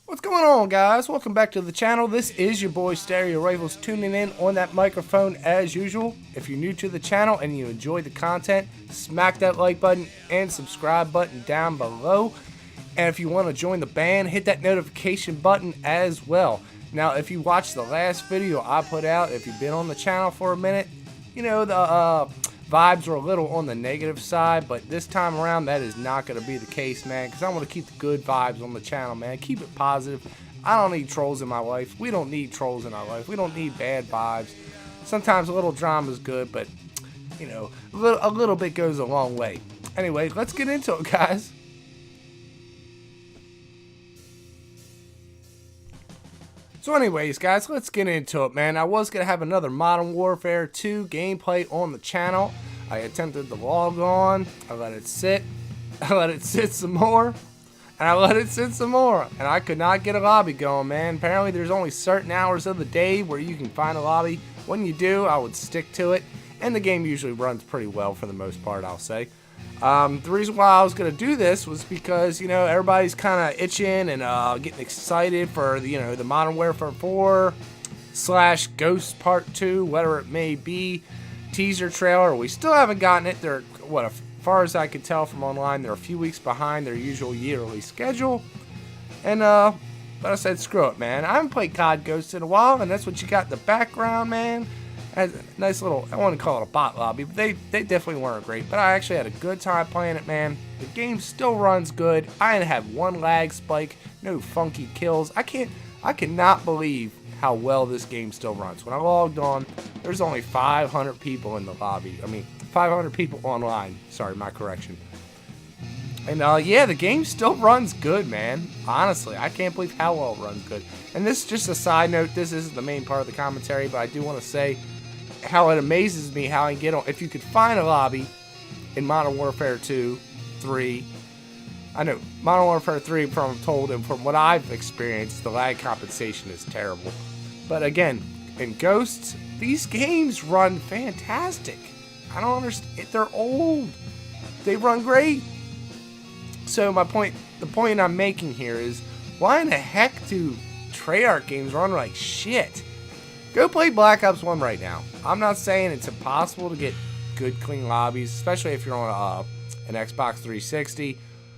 What's going on, guys? Welcome back to the channel. This is your boy Stereo Rivals tuning in on that microphone as usual. If you're new to the channel and you enjoy the content, smack that like button and subscribe button down below. And if you want to join the band, hit that notification button as well. Now, if you watched the last video I put out, if you've been on the channel for a minute, you know the vibes were a little on the negative side, but this time around that is not going to be the case, man, because I want to keep the good vibes on the channel, man. Keep it positive. I don't need trolls in my life. We don't need trolls in our life. We don't need bad vibes. Sometimes a little drama is good, but you know, a little bit goes a long way. Anyway, let's get into it, guys. So anyways, guys, let's get into it, man. I was going to have another Modern Warfare 2 gameplay on the channel. I attempted to log on. I let it sit. I let it sit some more. And I let it sit some more. And I could not get a lobby going, man. Apparently, there's only certain hours of the day where you can find a lobby. When you do, I would stick to it. And the game usually runs pretty well for the most part, I'll say. The reason why I was going to do this was because, you know, everybody's kind of itching and getting excited for, the Modern Warfare 4 / Ghosts Part 2, whatever it may be, teaser trailer. We still haven't gotten it. They're, as far as I could tell from online, they're a few weeks behind their usual yearly schedule. And, but I said, screw it, man. I haven't played COD Ghosts in a while, and that's what you got in the background, man. Has a nice little, I want to call it a bot lobby, but they definitely weren't great. But I actually had a good time playing it, man. The game still runs good. I didn't have one lag spike, no funky kills. I cannot believe how well this game still runs. When I logged on, there's only 500 people in the lobby. I mean, 500 people online. Sorry, my correction. And yeah, the game still runs good, man. Honestly, I can't believe how well it runs good. And this is just a side note. This isn't the main part of the commentary, but I do want to say how it amazes me how I can get on. If you could find a lobby in Modern Warfare 2, 3, I know Modern Warfare 3, from what I'm told and from what I've experienced, the lag compensation is terrible. But again, in Ghosts, these games run fantastic. I don't understand. They're old. They run great. So the point I'm making here is, why in the heck do Treyarch games run like shit? Go play Black Ops 1 right now. I'm not saying it's impossible to get good, clean lobbies, especially if you're on an Xbox 360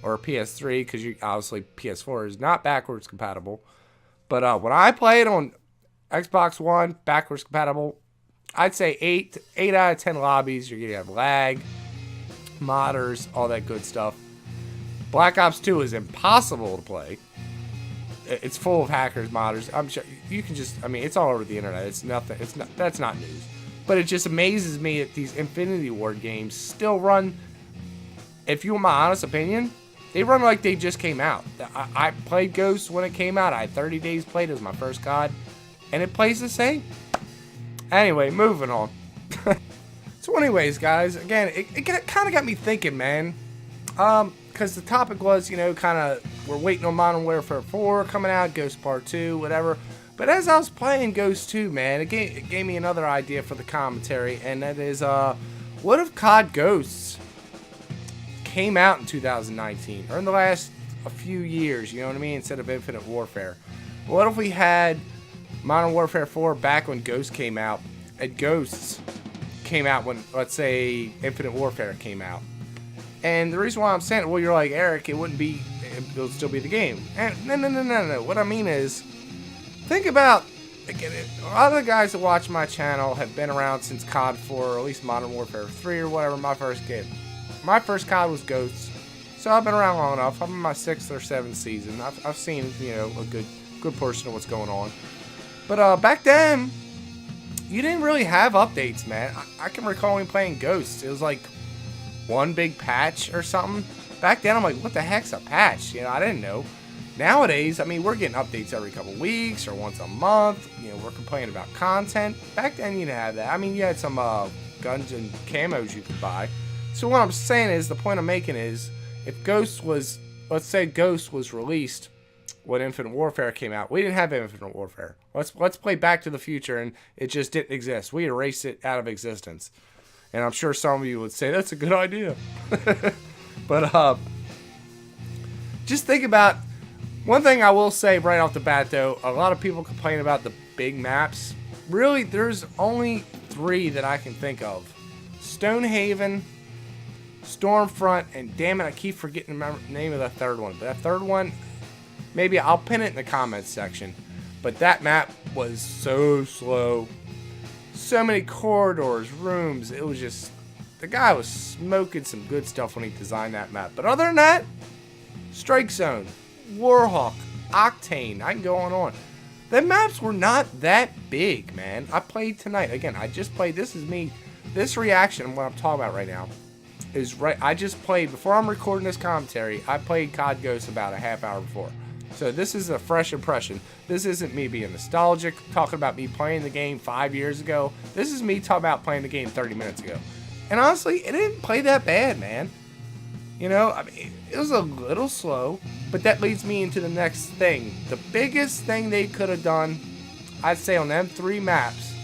or a PS3, because obviously PS4 is not backwards compatible. But when I played on Xbox One, backwards compatible, I'd say 8 out of 10 lobbies, you're going to have lag, modders, all that good stuff. Black Ops 2 is impossible to play. It's full of hackers, modders. I'm sure you can just, I mean, it's all over the internet. It's nothing. That's not news. But it just amazes me that these Infinity Ward games still run. If you want my honest opinion, they run like they just came out. I played Ghosts when it came out. I had 30 days played. It was my first COD, and it plays the same. Anyway, moving on. So anyways, guys, again, it kind of got me thinking, man. Because the topic was, kind of, we're waiting on Modern Warfare 4 coming out, Ghost Part 2, whatever. But as I was playing Ghost 2, man, it gave me another idea for the commentary, and that is, what if COD Ghosts came out in 2019, or in the last a few years, you know what I mean, instead of Infinite Warfare? What if we had Modern Warfare 4 back when Ghosts came out, and Ghosts came out when, let's say, Infinite Warfare came out? And the reason why I'm saying it, well, you're like, Eric, it would still be the game. And no. What I mean is, think about, again, a lot of the guys that watch my channel have been around since COD 4, or at least Modern Warfare 3, or whatever, my first game. My first COD was Ghosts, so I've been around long enough. I'm in my 6th or 7th season. I've seen, a good portion of what's going on. But back then, you didn't really have updates, man. I can recall me playing Ghosts. It was like one big patch or something. Back then, I'm like, what the heck's a patch? I didn't know. Nowadays, I mean, we're getting updates every couple weeks or once a month. We're complaining about content. Back then, you didn't have that. I mean, you had some guns and camos you could buy. So what I'm saying is, the point I'm making is, if Ghost was, let's say Ghost was released when Infinite Warfare came out. We didn't have Infinite Warfare. Let's play Back to the Future, and it just didn't exist. We erased it out of existence. And I'm sure some of you would say, that's a good idea. But just think about One thing I will say right off the bat, though, a lot of people complain about the big maps. Really, there's only 3 that I can think of. Stonehaven, Stormfront, and damn it, I keep forgetting the name of the third one. But that third one, maybe I'll pin it in the comments section. But that map was so slow. So many corridors, rooms. It was just... The guy was smoking some good stuff when he designed that map. But other than that, Strike Zone, Warhawk, Octane, I can go on and on. The maps were not that big, man. I played tonight. Again, I just played. This is me. This reaction, what I'm talking about right now, is right. I just played, before I'm recording this commentary, I played COD Ghosts about a half hour before. So this is a fresh impression. This isn't me being nostalgic, talking about me playing the game 5 years ago. This is me talking about playing the game 30 minutes ago. And honestly, it didn't play that bad, man. You know, I mean, it was a little slow, but that leads me into the next thing. The biggest thing they could have done, I'd say on them 3 maps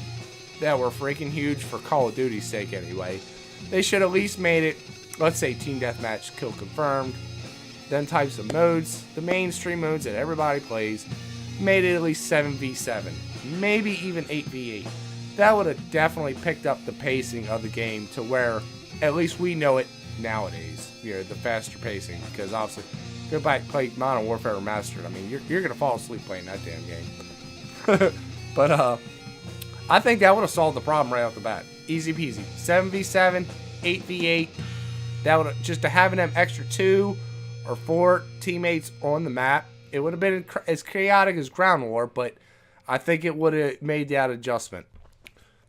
that were freaking huge for Call of Duty's sake anyway, they should at least made it, let's say Team Deathmatch, Kill Confirmed, then types of modes, the mainstream modes that everybody plays, made it at least 7v7, maybe even 8v8. That would have definitely picked up the pacing of the game to where at least we know it nowadays. You know, the faster pacing, because obviously, go back and play Modern Warfare Remastered. I mean, you're gonna fall asleep playing that damn game. But I think that would have solved the problem right off the bat. Easy peasy. 7v7, 8v8. That would just to having them extra 2 or 4 teammates on the map. It would have been as chaotic as Ground War, but I think it would have made that adjustment.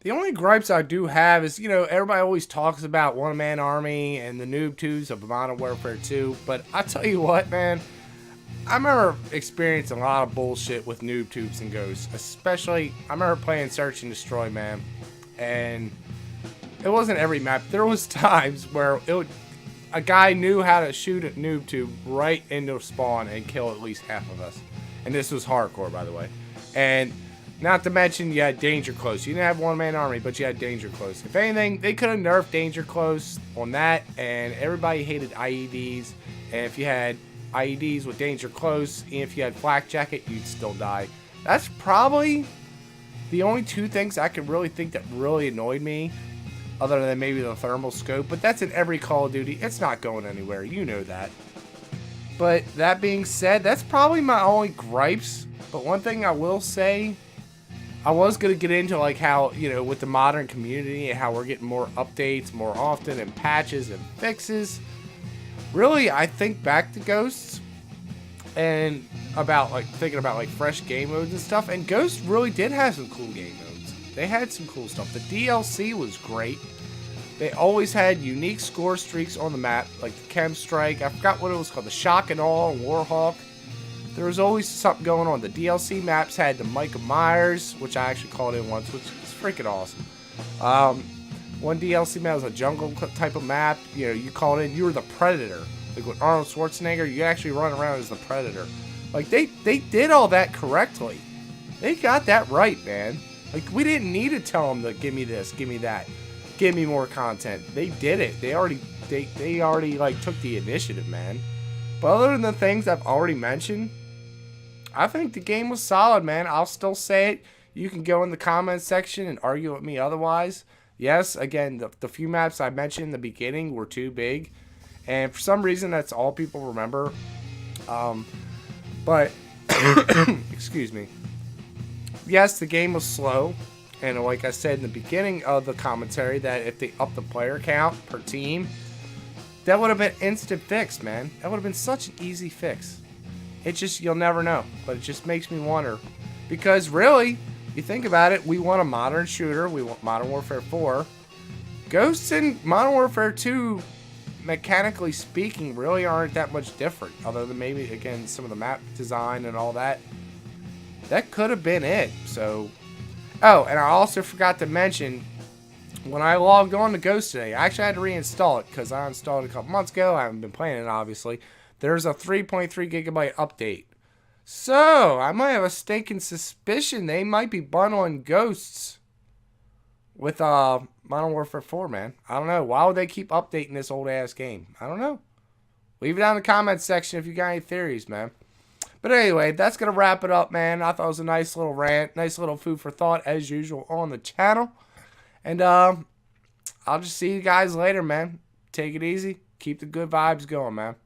The only gripes I do have is, you know, everybody always talks about one-man army and the noob tubes of Modern Warfare 2, but I tell you what, man, I remember experiencing a lot of bullshit with noob tubes and ghosts, especially, I remember playing Search and Destroy, man, and it wasn't every map. There was times where a guy knew how to shoot a noob tube right into spawn and kill at least half of us, and this was hardcore, by the way, and not to mention, you had Danger Close. You didn't have one-man army, but you had Danger Close. If anything, they could have nerfed Danger Close on that, and everybody hated IEDs. And if you had IEDs with Danger Close, and if you had Flak Jacket, you'd still die. That's probably the only 2 things I could really think that really annoyed me, other than maybe the thermal scope. But that's in every Call of Duty. It's not going anywhere. You know that. But that being said, that's probably my only gripes. But one thing I will say, I was going to get into like how, you know, with the modern community and how we're getting more updates more often and patches and fixes. Really, I think back to Ghosts and about like thinking about like fresh game modes and stuff. And Ghosts really did have some cool game modes. They had some cool stuff. The DLC was great. They always had unique score streaks on the map, like the Chem Strike. I forgot what it was called, the Shock and Awe and Warhawk. There was always something going on. The DLC maps had the Micah Myers, which I actually called in once, which is freaking awesome. One DLC map was a jungle type of map. You know, you called in, you were the Predator. Like with Arnold Schwarzenegger, you actually run around as the Predator. Like, they did all that correctly. They got that right, man. Like, we didn't need to tell them to give me this, give me that, give me more content. They did it. They already like took the initiative, man. But other than the things I've already mentioned, I think the game was solid, man. I'll still say it. You can go in the comments section and argue with me otherwise. Yes, again, the few maps I mentioned in the beginning were too big. And for some reason, that's all people remember. But, excuse me. Yes, the game was slow. And like I said in the beginning of the commentary, that if they upped the player count per team, that would have been instant fix, man. That would have been such an easy fix. It's just, you'll never know. But it just makes me wonder. Because really, you think about it, we want a modern shooter. We want Modern Warfare 4. Ghosts in Modern Warfare 2, mechanically speaking, really aren't that much different. Other than maybe, again, some of the map design and all that. That could have been it. So, oh, and I also forgot to mention, when I logged on to Ghost today, I actually had to reinstall it because I installed it a couple months ago. I haven't been playing it, obviously. There's a 3.3 gigabyte update. So, I might have a stinking suspicion they might be bundling Ghosts with Modern Warfare 4, man. I don't know. Why would they keep updating this old-ass game? I don't know. Leave it down in the comments section if you got any theories, man. But anyway, that's going to wrap it up, man. I thought it was a nice little rant, nice little food for thought, as usual, on the channel. And I'll just see you guys later, man. Take it easy. Keep the good vibes going, man.